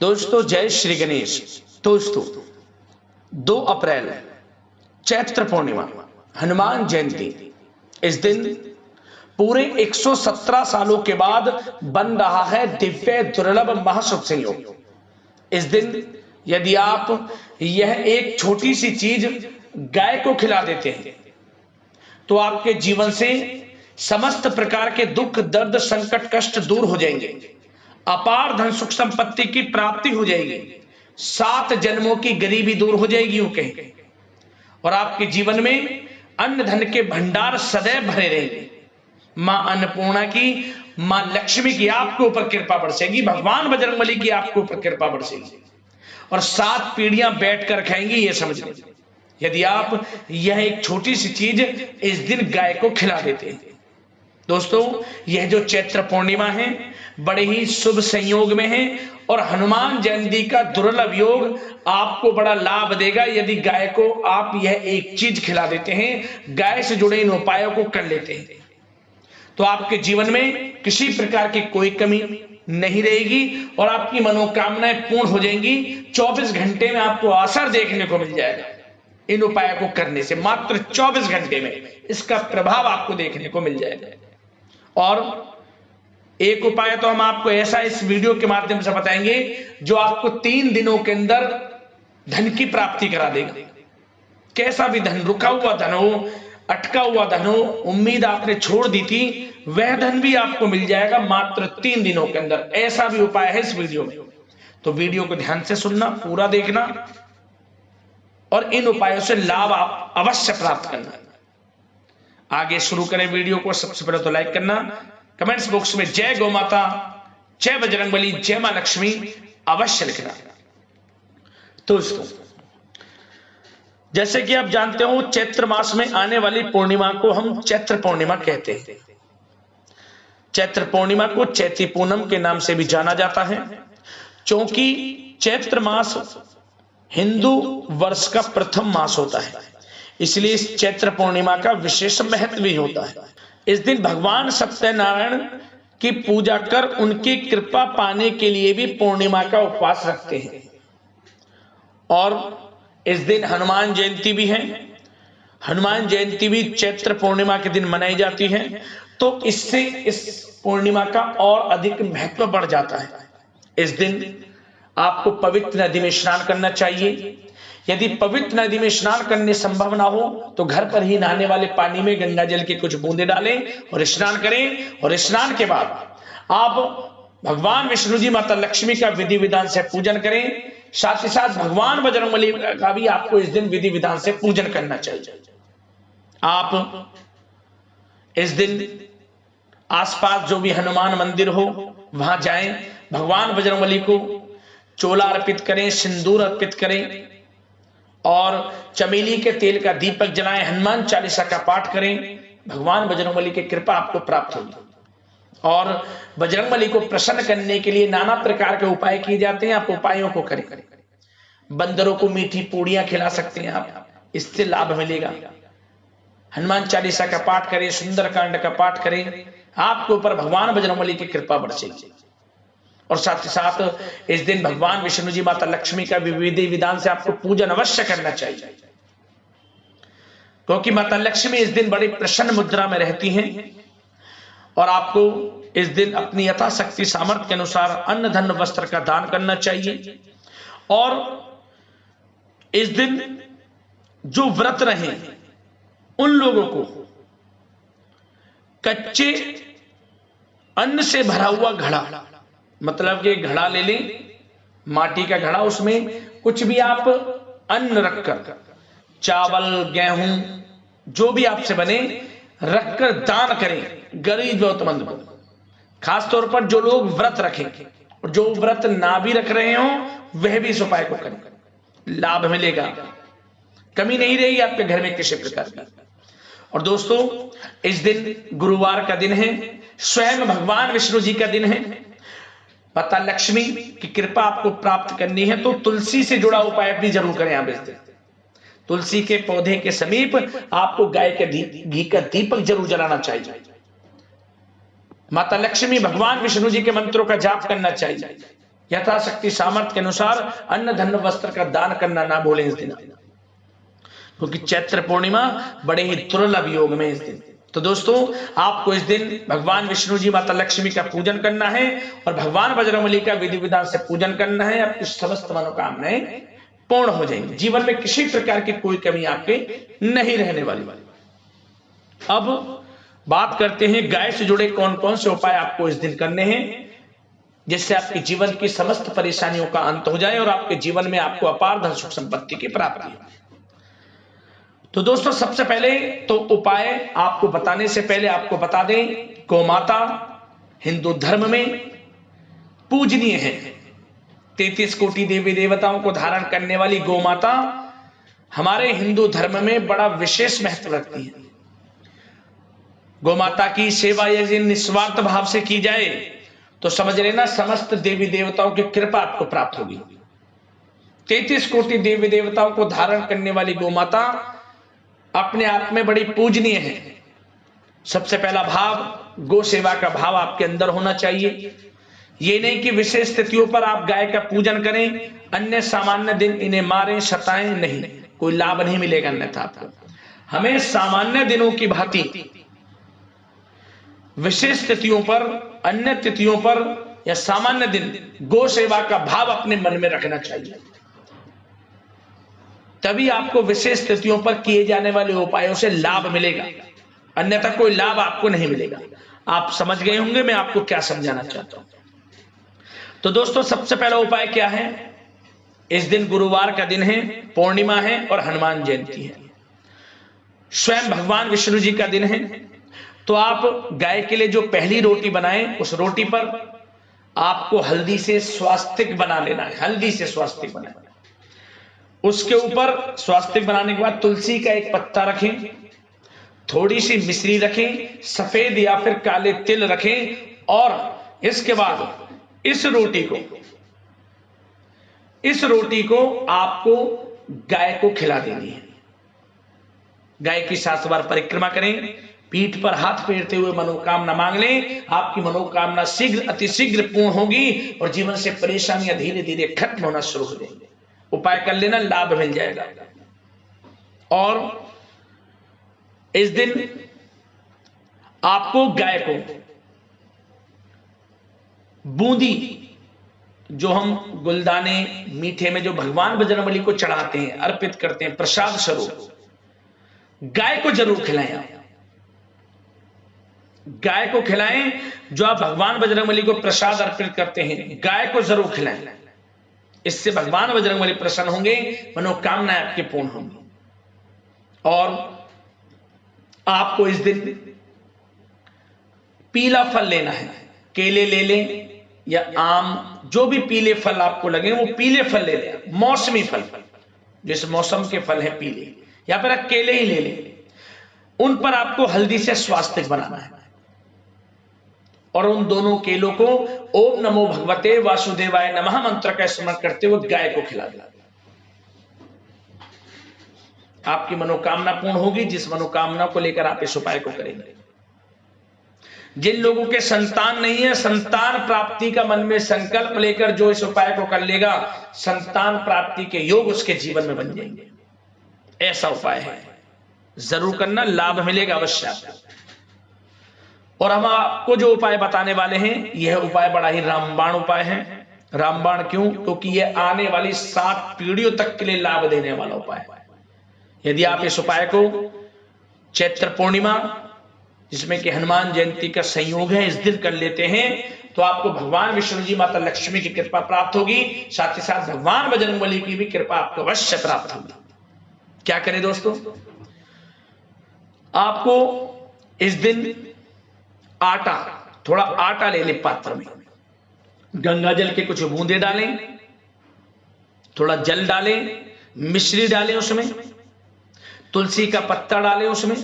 दोस्तों जय श्री गणेश। दोस्तों 2 अप्रैल चैत्र पूर्णिमा हनुमान जयंती। इस दिन पूरे 117 सालों के बाद बन रहा है दिव्य दुर्लभ महाशुभ संयोग। इस दिन यदि आप यह एक छोटी सी चीज गाय को खिला देते हैं तो आपके जीवन से समस्त प्रकार के दुख दर्द संकट कष्ट दूर हो जाएंगे, अपार धन सुख संपत्ति की प्राप्ति हो जाएगी, 7 जन्मों की गरीबी दूर हो जाएगी यूं कहें, और आपके जीवन में अन्न धन के भंडार सदैव भरे रहेंगे। मां अन्नपूर्णा की, मां लक्ष्मी की आपके ऊपर कृपा बरसेगी, भगवान बजरंगबली की आपके ऊपर कृपा बरसेगी और 7 पीढ़ियां बैठकर खाएंगी। ये समझ लें यदि आप यह एक छोटी सी चीज इस दिन गाय को खिला देते हैं। दोस्तों यह जो चैत्र पूर्णिमा है बड़े ही शुभ संयोग में है और हनुमान जयंती का दुर्लभ योग आपको बड़ा लाभ देगा यदि गाय को आप यह एक चीज खिला देते हैं, गाय से जुड़े इन उपायों को कर लेते हैं तो आपके जीवन में किसी प्रकार की कोई कमी नहीं रहेगी और आपकी मनोकामनाएं पूर्ण हो जाएंगी। 24 घंटे में आपको असर देखने को मिल जाएगा। इन उपायों को करने से मात्र 24 घंटे में इसका प्रभाव आपको देखने को मिल जाएगा। और एक उपाय तो हम आपको ऐसा इस वीडियो के माध्यम से बताएंगे जो आपको 3 दिनों के अंदर धन की प्राप्ति करा देगा। कैसा भी धन, रुका हुआ धन हो, अटका हुआ धन हो, उम्मीद आपने छोड़ दी थी, वह धन भी आपको मिल जाएगा मात्र 3 दिनों के अंदर। ऐसा भी उपाय है इस वीडियो में, तो वीडियो को ध्यान से सुनना, पूरा देखना और इन उपायों से लाभ आप अवश्य प्राप्त करना। आगे शुरू करें वीडियो को। सबसे पहले तो लाइक करना, कमेंट्स बॉक्स में जय गौ माता, जय बजरंगबली, जय मां लक्ष्मी अवश्य लिखना। दोस्तों जैसे कि आप जानते हो चैत्र मास में आने वाली पूर्णिमा को हम चैत्र पूर्णिमा कहते हैं। चैत्र पूर्णिमा को चैती पूनम के नाम से भी जाना जाता है क्योंकि चैत्र मास हिंदू वर्ष का प्रथम मास होता है, इसलिए इस चैत्र पूर्णिमा का विशेष महत्व भी होता है। इस दिन भगवान सत्यनारायण की पूजा कर उनकी कृपा पाने के लिए भी पूर्णिमा का उपवास रखते हैं और इस दिन हनुमान जयंती भी है। हनुमान जयंती भी चैत्र पूर्णिमा के दिन मनाई जाती है तो इससे इस पूर्णिमा का और अधिक महत्व बढ़ जाता है। इस दिन आपको पवित्र नदी में स्नान करना चाहिए। यदि पवित्र नदी में स्नान करने संभव ना हो तो घर पर ही नहाने वाले पानी में गंगा जल की कुछ बूंदे डालें और स्नान करें और स्नान के बाद आप भगवान विष्णु जी, माता लक्ष्मी का विधि विधान से पूजन करें। साथ ही साथ भगवान बजरंगबली का भी आपको इस दिन विधि विधान से पूजन करना चाहिए। आप इस दिन आसपास जो भी हनुमान मंदिर हो वहां जाएं, भगवान बजरंगबली को चोला अर्पित करें, सिंदूर अर्पित करें और चमेली के तेल का दीपक जलाएं, हनुमान चालीसा का पाठ करें। भगवान बजरंगबली की कृपा आपको प्राप्त होगी और बजरंगबली को प्रसन्न करने के लिए नाना प्रकार के उपाय किए जाते हैं। आप उपायों को करें। बंदरों को मीठी पूड़ियां खिला सकते हैं आप, इससे लाभ मिलेगा। हनुमान चालीसा का पाठ करें, सुंदरकांड का पाठ करें, आपके ऊपर भगवान बजरंगबली की कृपा बरसेगी। और साथ ही साथ इस दिन भगवान विष्णु जी, माता लक्ष्मी का विधि विधान से आपको पूजन अवश्य करना चाहिए क्योंकि माता लक्ष्मी इस दिन बड़ी प्रसन्न मुद्रा में रहती हैं और आपको इस दिन अपनी यथाशक्ति सामर्थ्य के अनुसार अन्न धन वस्त्र का दान करना चाहिए। और इस दिन जो व्रत रहे उन लोगों को कच्चे अन्न से भरा हुआ घड़ा, मतलब कि घड़ा ले लें, माटी का घड़ा, उसमें कुछ भी आप अन्न रखकर, चावल गेहूं जो भी आपसे बने रखकर दान करें गरीब जरूरतमंद को। खासतौर पर जो लोग व्रत रखें और जो व्रत ना भी रख रहे हो वह भी इस उपाय को करें, लाभ मिलेगा, कमी नहीं रहेगी आपके घर में किसी प्रकार की। और दोस्तों इस दिन गुरुवार का दिन है, स्वयं भगवान विष्णु जी का दिन है, माता लक्ष्मी की कृपा आपको प्राप्त करनी है तो तुलसी से जुड़ा उपाय भी जरूर करें आप इस दिन। तुलसी के पौधे के समीप आपको गाय के घी का दीपक जरूर जलाना चाहिए। माता लक्ष्मी, भगवान विष्णु जी के मंत्रों का जाप करना चाहिए यथाशक्ति सामर्थ्य के अनुसार अन्न धन वस्त्र का दान करना ना भूलें इस दिन, क्योंकि चैत्र पूर्णिमा बड़े ही दुर्लभ योग में इस दिन। तो दोस्तों, आपको इस दिन भगवान विष्णु जी, माता लक्ष्मी का पूजन करना है और भगवान बजरंगबली का विधि विधान से पूजन करना है। आपकी समस्त मनोकामनाएं पूर्ण हो जाएंगी। जीवन में किसी प्रकार की कोई कमी आपके नहीं रहने वाली। अब बात करते हैं गाय से जुड़े कौन कौन से उपाय आपको इस दिन करने हैं, जिससे आपके जीवन की समस्त परेशानियों का अंत हो जाए और आपके जीवन में आपको अपार धन सुख संपत्ति की प्राप्ति हो। तो दोस्तों, सबसे पहले तो उपाय आपको बताने से पहले आपको बता दें, गौमाता हिंदू धर्म में पूजनीय है। 33 कोटि देवी देवताओं को धारण करने वाली गौमाता हमारे हिंदू धर्म में बड़ा विशेष महत्व रखती है। गौमाता की सेवा यदि निस्वार्थ भाव से की जाए तो समझ लेना समस्त देवी देवताओं की कृपा आपको प्राप्त होगी। 33 कोटि देवी देवताओं को धारण करने वाली गौमाता अपने आप में बड़ी पूजनीय है। सबसे पहला भाव, गौ सेवा का भाव आपके अंदर होना चाहिए। ये नहीं कि विशेष स्थितियों पर आप गाय का पूजन करें, अन्य सामान्य दिन इन्हें मारें सताएं, नहीं, कोई लाभ नहीं मिलेगा। अन्यथा आपको हमें सामान्य दिनों की भांति विशेष तिथियों पर, अन्य तिथियों पर या सामान्य दिन गौ सेवा का भाव अपने मन में रखना चाहिए। तभी आपको विशेष तिथियों पर किए जाने वाले उपायों से लाभ मिलेगा, अन्यथा कोई लाभ आपको नहीं मिलेगा। आप समझ गए होंगे मैं आपको क्या समझाना चाहता हूं। तो दोस्तों, सबसे पहला उपाय क्या है? इस दिन गुरुवार का दिन है, पूर्णिमा है और हनुमान जयंती है। स्वयं भगवान विष्णु जी का दिन है। तो आप गाय के लिए जो पहली रोटी बनाएं, उस रोटी पर आपको हल्दी से स्वास्तिक बना लेना है। हल्दी से स्वास्तिक बनाएं। उसके ऊपर स्वास्तिक बनाने के बाद तुलसी का एक पत्ता रखें, थोड़ी सी मिश्री रखें, सफेद या फिर काले तिल रखें और इसके बाद इस रोटी को आपको गाय को खिला देनी है। गाय की 7 बार परिक्रमा करें, पीठ पर हाथ फेरते हुए मनोकामना मांग लें। आपकी मनोकामना शीघ्र अतिशीघ्र पूर्ण होगी और जीवन से परेशानियां धीरे धीरे खत्म होना शुरू हो जाएंगी। उपाय कर लेना, लाभ मिल जाएगा। और इस दिन आपको गाय को बूंदी, जो हम गुलदाने मीठे में जो भगवान बजरंगबली को चढ़ाते हैं, अर्पित करते हैं प्रसाद स्वरूप, गाय को जरूर खिलाएं। गाय को खिलाएं। जो आप भगवान बजरंगबली को प्रसाद अर्पित करते हैं, गाय को जरूर खिलाएं। इससे भगवान बजरंगबली प्रसन्न होंगे, मनोकामनाएं आपकी पूर्ण होंगी। और आपको इस दिन पीला फल लेना है। केले ले लें या आम, जो भी पीले फल आपको लगे वो पीले फल ले लें। मौसमी फल, जिस मौसम के फल है पीले, या फिर आप केले ही ले लें। उन पर आपको हल्दी से स्वास्तिक बनाना है और उन दोनों केलों को ओम नमो भगवते वासुदेवाय नमः मंत्र का स्मरण करते हुए गाय को खिला देना। आपकी मनोकामना पूर्ण होगी, जिस मनोकामना को लेकर आप इस उपाय को करेंगे। जिन लोगों के संतान नहीं है, संतान प्राप्ति का मन में संकल्प लेकर जो इस उपाय को कर लेगा, संतान प्राप्ति के योग उसके जीवन में बन जाएंगे। ऐसा उपाय है, जरूर करना, लाभ मिलेगा अवश्य आपको। और हम आपको जो उपाय बताने वाले हैं, यह उपाय बड़ा ही रामबाण उपाय है। रामबाण क्यों? क्योंकि यह आने वाली 7 पीढ़ियों तक के लिए लाभ देने वाला उपाय है। यदि आप इस उपाय को चैत्र पूर्णिमा, जिसमें कि हनुमान जयंती का संयोग है, इस दिन कर लेते हैं, तो आपको भगवान विष्णु जी, माता लक्ष्मी की कृपा प्राप्त होगी। साथ ही साथ भगवान बजरंगबली की भी कृपा आपको अवश्य प्राप्त होगी। क्या करें दोस्तों? आपको इस दिन आटा, थोड़ा आटा ले लें पात्र में, गंगा जल के कुछ बूंदे डालें, थोड़ा जल डालें, मिश्री डालें उसमें, तुलसी का पत्ता डालें उसमें।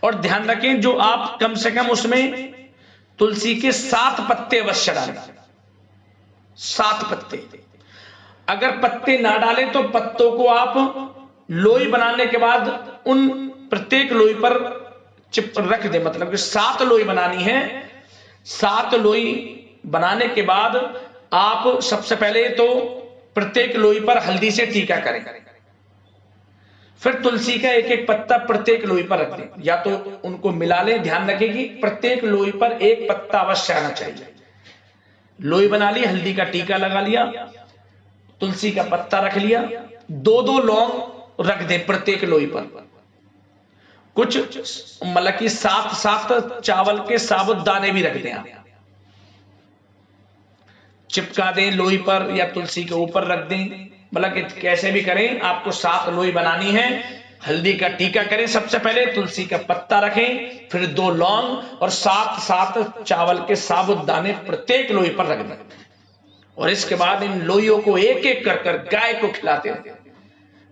और ध्यान रखें, जो आप कम से कम उसमें तुलसी के 7 पत्ते अवश्य डालें। 7 पत्ते। अगर पत्ते ना डालें तो पत्तों को आप लोई बनाने के बाद उन प्रत्येक लोई पर चिप रख दे। मतलब कि 7 लोई बनानी है। 7 लोई बनाने के बाद आप सबसे पहले तो प्रत्येक लोई पर हल्दी से टीका करें, फिर तुलसी का एक एक पत्ता प्रत्येक लोई पर रख दें, या तो उनको मिला लें। ध्यान रखें कि प्रत्येक लोई पर एक पत्ता अवश्य आना चाहिए। लोई बना ली, हल्दी का टीका लगा लिया, तुलसी का पत्ता रख लिया, दो दो लौंग रख दें प्रत्येक लोई पर। कुछ मतलब कि 7 चावल के साबुत दाने भी रख दें, आप चिपका दें लोई पर या तुलसी के ऊपर रख दें। मतलब कि कैसे भी करें, आपको 7 लोई बनानी है। हल्दी का टीका करें सबसे पहले, तुलसी का पत्ता रखें, फिर 2 लौंग और 7 चावल के साबुत दाने प्रत्येक लोई पर रख दें। और इसके बाद इन लोइयों को एक एक कर गाय को खिलाते रहें,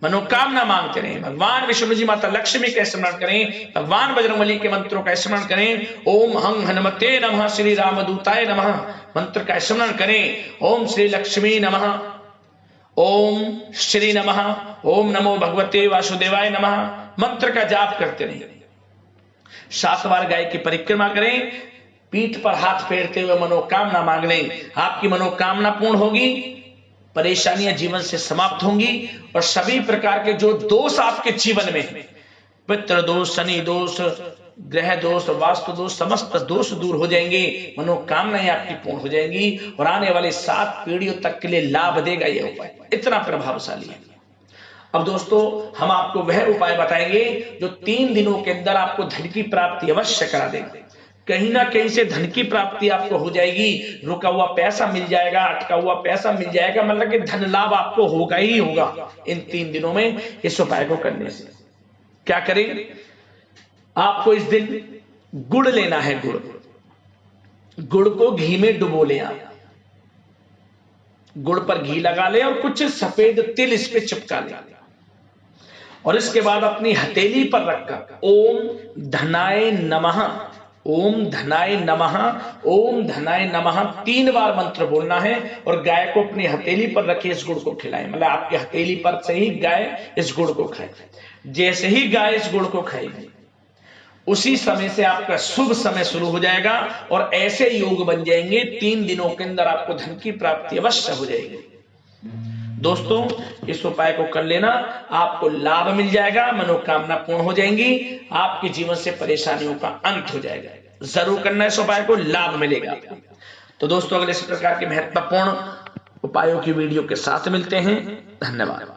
मनोकामना मांगते रहें। भगवान विष्णु जी, माता लक्ष्मी का स्मरण करें, भगवान बजरंगबली के मंत्रों का स्मरण करें। ओम हं हनुमते नमः, श्री रामदूताय नमः मंत्र का स्मरण करें। ओम श्री लक्ष्मी नमः, ओम श्री नमः, ओम नमो भगवते वासुदेवाय नमः मंत्र का जाप करते रहें। 7 बार गाय की परिक्रमा करें, पीठ पर हाथ फेरते हुए मनोकामना मांग लें। आपकी मनोकामना पूर्ण होगी, परेशानियां जीवन से समाप्त होंगी और सभी प्रकार के जो दोष आपके जीवन में, पितृ दोष, शनि दोष, ग्रह दोष, वास्तु दोष, समस्त दोष दूर हो जाएंगे, मनोकामनाएं आपकी पूर्ण हो जाएंगी और आने वाले 7 पीढ़ियों तक के लिए लाभ देगा यह उपाय, इतना प्रभावशाली है। अब दोस्तों, हम आपको वह उपाय बताएंगे जो 3 दिनों के अंदर आपको धन की प्राप्ति अवश्य करा देगा। कहीं ना कहीं से धन की प्राप्ति आपको हो जाएगी, रुका हुआ पैसा मिल जाएगा, अटका हुआ पैसा मिल जाएगा, मतलब कि धन लाभ आपको होगा ही होगा इन 3 दिनों में इस उपाय को करने से। क्या करें, आपको इस दिन गुड़ लेना है। गुड़ को घी में डुबो लें आप, गुड़ पर घी लगा लें और कुछ सफेद तिल इस पे चिपका लें और इसके बाद अपनी हथेली पर रखकर ओम धनाय नमः, ओम धनाय नमः, ओम धनाय नमः 3 बार मंत्र बोलना है और गाय को अपनी हथेली पर रखे इस गुड़ को खिलाएं। मतलब आपकी हथेली पर से ही गाय इस गुड़ को खाए। जैसे ही गाय इस गुड़ को खाएगी, उसी समय से आपका शुभ समय शुरू हो जाएगा और ऐसे योग बन जाएंगे 3 दिनों के अंदर आपको धन की प्राप्ति अवश्य हो जाएगी। दोस्तों, इस उपाय को कर लेना, आपको लाभ मिल जाएगा, मनोकामना पूर्ण हो जाएंगी, आपके जीवन से परेशानियों का अंत हो जाएगा। जरूर करना इस उपाय को, लाभ मिलेगा आपको। तो दोस्तों, अगले इस प्रकार के महत्वपूर्ण उपायों की वीडियो के साथ मिलते हैं। धन्यवाद।